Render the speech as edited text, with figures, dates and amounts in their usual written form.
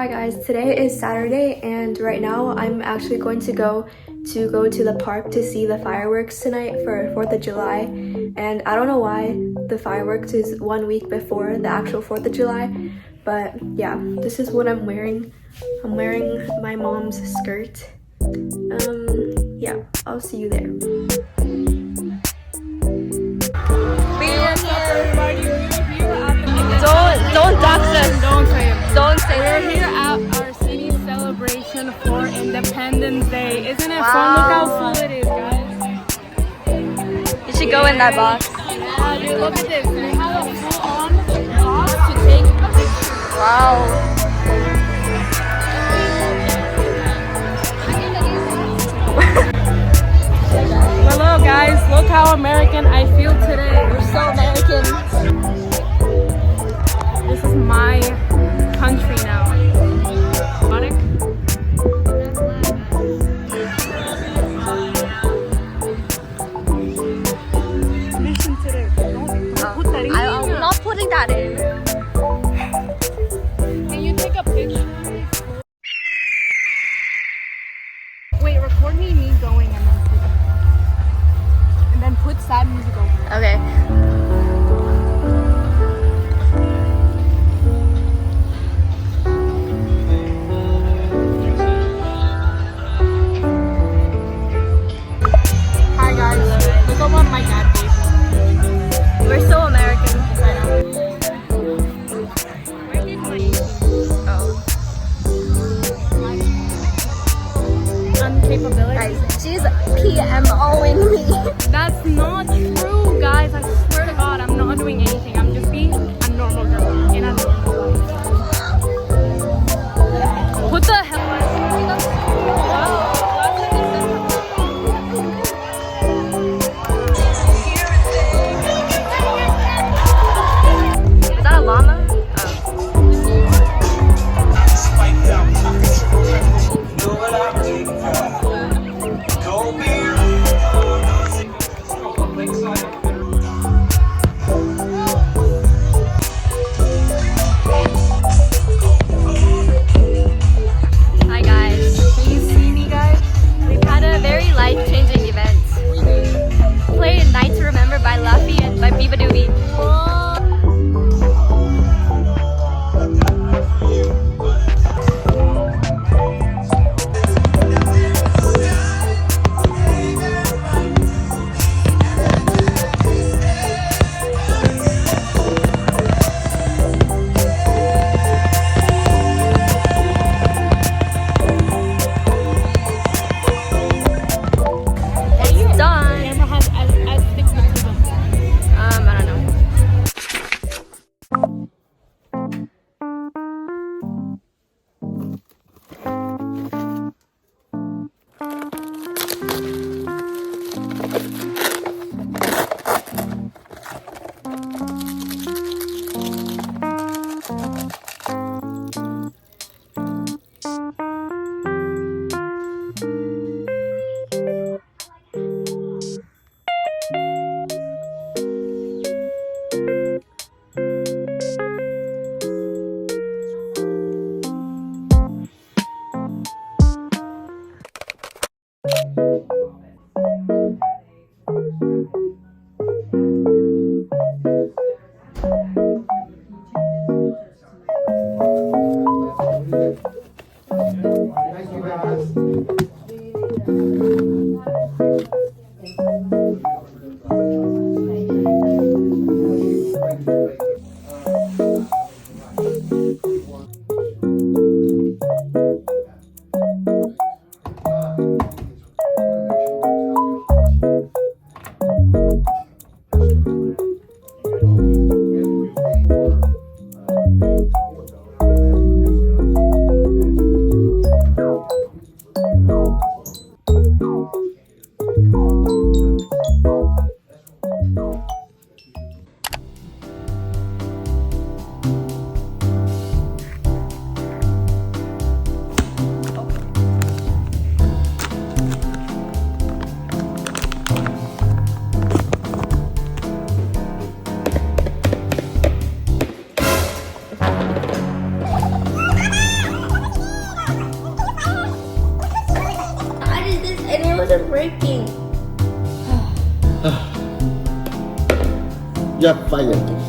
Hi guys, today is Saturday and right now I'm actually going to go to the park to see the fireworks tonight for 4th of July. And I don't know why the fireworks is 1 week before the actual 4th of July, but yeah, this is what I'm wearing. I'm wearing my mom's skirt. Yeah, I'll see you there. Don't dox us. Don't say it. Don't say We're it. here at our city celebration for Independence Day. Isn't it Wow. fun? Look how full it is, guys. You should go in that box. Yeah, dude, look at this. We have a full-on box to take a picture. Wow. Hello, guys. Look how American I feel today. We're so American. This is my country now. Sonic. Listen to this. Don't put that in. I'm not putting that in. Can you take a picture? Wait, record me going and then put sad music over it. Okay. Hi guys, look at what my dad gave me. We're so American. I know. Where did my Oh. uncapability? Guys, she's PMOing me. That's not true, guys. I swear to God, I'm fire. Yeah, fire.